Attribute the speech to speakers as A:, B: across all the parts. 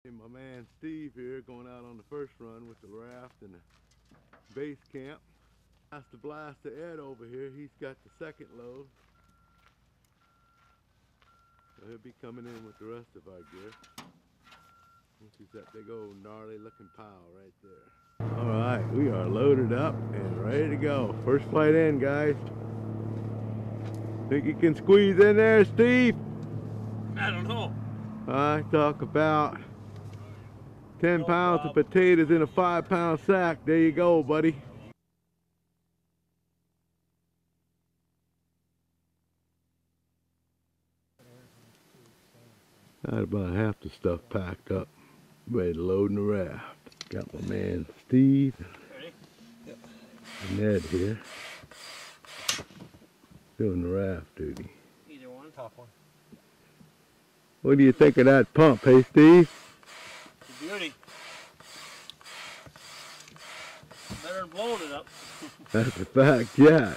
A: Hey, my man Steve here going out on the first run with the raft and the base camp. That's the blast to Ed over here. He's got the second load. So he'll be coming in with the rest of our gear. This is that big old gnarly looking pile right there. Alright, we are loaded up and ready to go. First flight in, guys. Think you can squeeze in there, Steve?
B: I don't know.
A: I talk about 10 pounds of potatoes in a 5-pound sack. There you go, buddy. Got about half the stuff packed up, ready to load in the raft. Got my man Steve and Ned here doing the raft duty.
B: Either one, top one.
A: What do you think of that pump, hey Steve?
B: It's a beauty. Better than blowing it up.
A: That's a fact, yeah.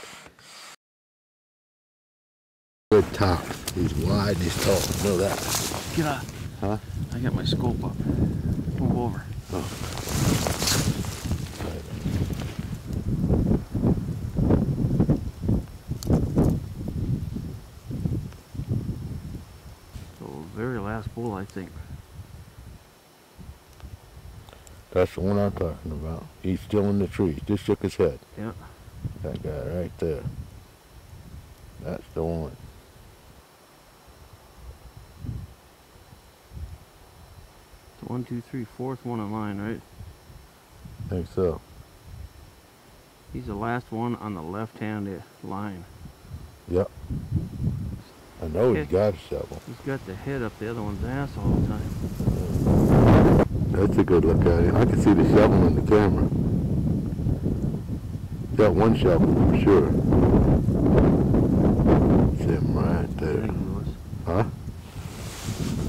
A: Good top. He's wide and he's tall. Know that.
B: Get up.
A: Huh?
B: I got my scope up. Move over.
A: Oh.
B: So very last bull, I think.
A: That's the one I'm talking about. He's still in the tree. Just shook his head.
B: Yeah.
A: That guy right there. That's the one.
B: The 1, 2, 3, fourth one of mine, right?
A: I think so.
B: He's the last one on the left-hand line.
A: Yep. I know he's got a shovel.
B: He's got the head up the other one's ass all the time.
A: That's a good look at it. I can see the shovel in the camera. Got one shovel for sure. It's him right there. Huh?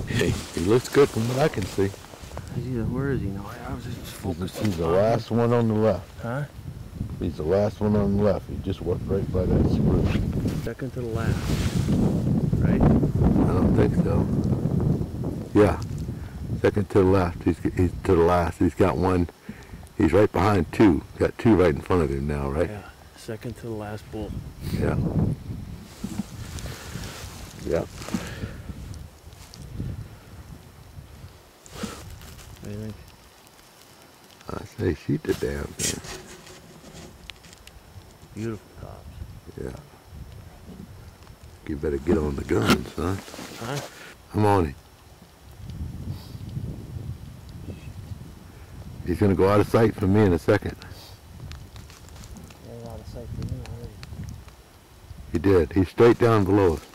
A: Hey, he looks good from what I can see.
B: Where is he now? I was just focused.
A: He's the last one on the left.
B: Huh?
A: He's the last one on the left. He just walked right by that spruce.
B: Second to the last. Right?
A: I don't think so. Yeah. Second to the left. He's to the last. He's got one. He's right behind two. Got two right in front of him now, right?
B: Yeah. Second to the last bull.
A: Yeah. Yeah.
B: What do you think?
A: I say shoot the damn thing.
B: Beautiful tops.
A: Yeah. You better get on the guns, huh?
B: Huh?
A: I'm on it. He's gonna go out of sight for me in a second.
B: He's out of sight for me already.
A: He did. He's straight down below us.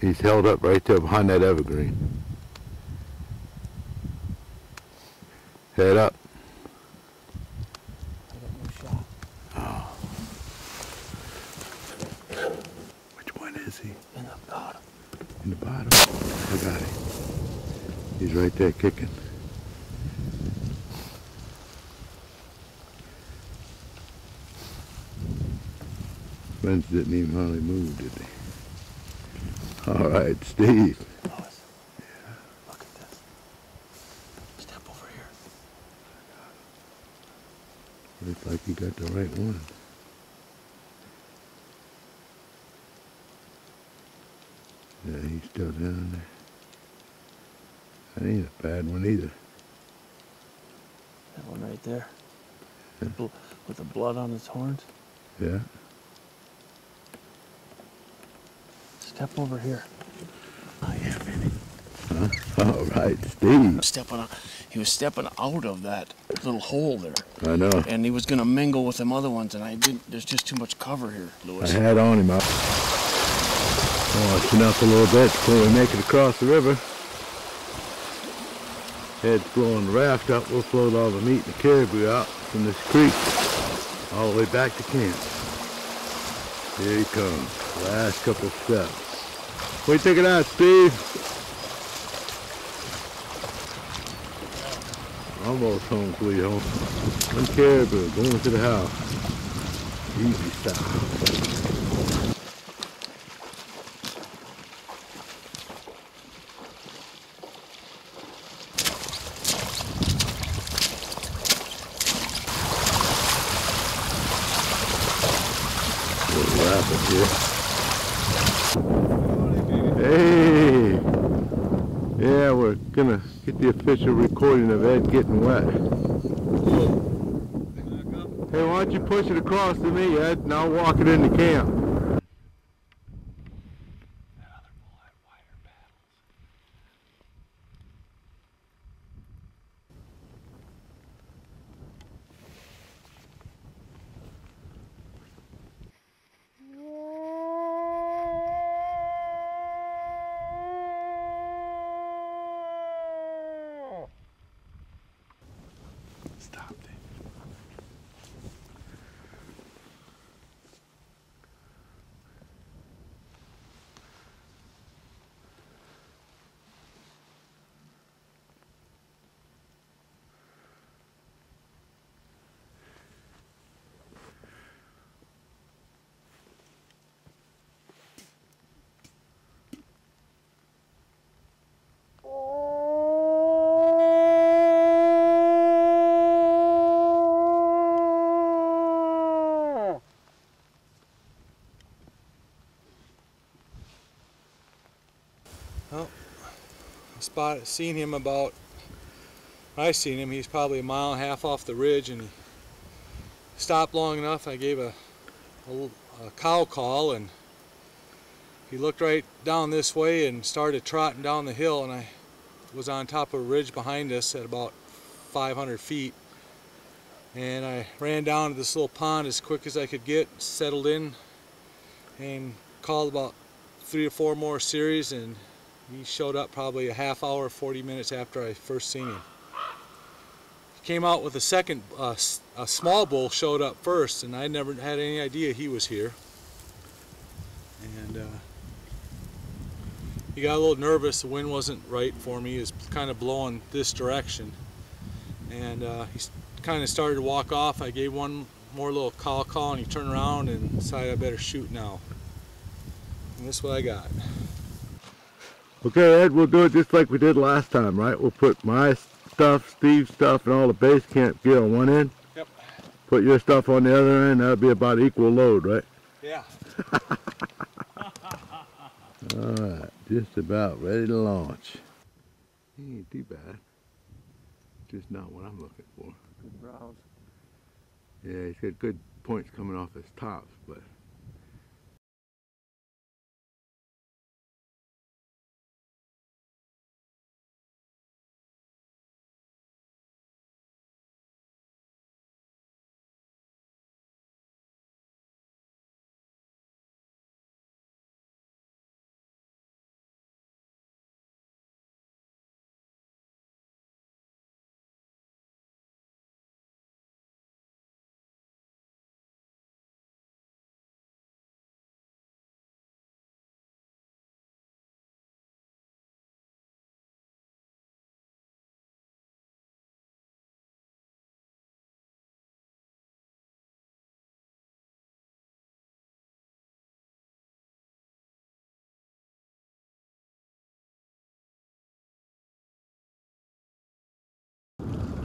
A: He's held up right there behind that evergreen. Head up.
B: I got no shot.
A: Oh. Which one is he?
B: In the bottom.
A: In the bottom. I got him. He's right there kicking. Friends didn't even hardly move, did they? All right, Steve.
B: Lois, yeah. Look at this. Step over here.
A: Looks like you got the right one. Yeah, he's still down there. That ain't a bad one either.
B: That one right there.
A: Yeah.
B: With the blood on its horns.
A: Yeah.
B: Step over here. Oh yeah, baby.
A: Huh? All right, Steve.
B: He was stepping out of that little hole there.
A: I know.
B: And he was gonna mingle with them other ones, and I didn't. There's just too much cover here, Lewis.
A: I had on him out. Watching up a little bit before we make it across the river. Head's blowing the raft up. We'll float all the meat and the caribou out from this creek all the way back to camp. Here he comes. Last couple steps. What do you think of that, Steve? Almost home sweet home. One caribou going to the house. Easy style.
B: 1,
A: Little rapid here. Hey! Yeah, we're gonna get the official recording of Ed getting wet. Hey, why don't you push it across to me, Ed, and I'll walk it into camp.
B: Stop it. Well, seen him about, I seen him, he's probably a mile and a half off the ridge, and he stopped long enough. I gave a cow call, and he looked right down this way and started trotting down the hill, and I was on top of a ridge behind us at about 500 feet. And I ran down to this little pond as quick as I could get, settled in, and called about 3 or 4 more series, and he showed up probably a half hour, 40 minutes after I first seen him. He came out with a second, a small bull showed up first, and I never had any idea he was here. And he got a little nervous. The wind wasn't right for me. It was kind of blowing this direction. And he kind of started to walk off. I gave one more little call, and he turned around and decided I better shoot now. And this is what I got.
A: Okay, Ed, we'll do it just like we did last time, right? We'll put my stuff, Steve's stuff, and all the base camp gear on one end.
B: Yep.
A: Put your stuff on the other end. That'll be about equal load, right?
B: Yeah.
A: Alright, just about ready to launch. He ain't too bad. Just not what I'm looking for.
B: Good browse.
A: Yeah, he's got good points coming off his tops, but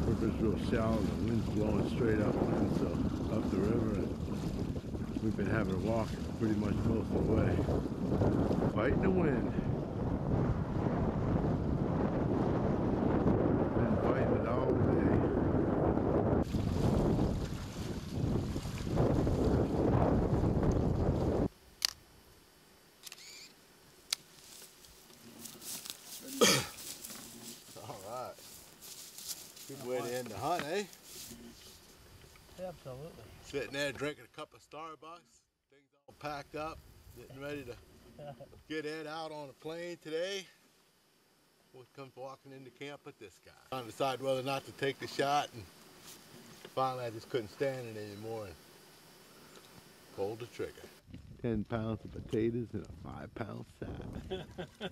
A: river's real shallow and the wind's blowing straight upwind, so up the river, and we've been having to walk pretty much most of the way. Fighting the wind. Been fighting it all day. Alright. Good way to end the hunt, eh?
B: Absolutely.
A: Sitting there drinking a cup of Starbucks, things all packed up, getting ready to get Ed out on a plane today. What comes walking into camp with this guy. Trying to decide whether or not to take the shot, and finally I just couldn't stand it anymore and pulled the trigger. 10 pounds of potatoes and a 5-pound sack.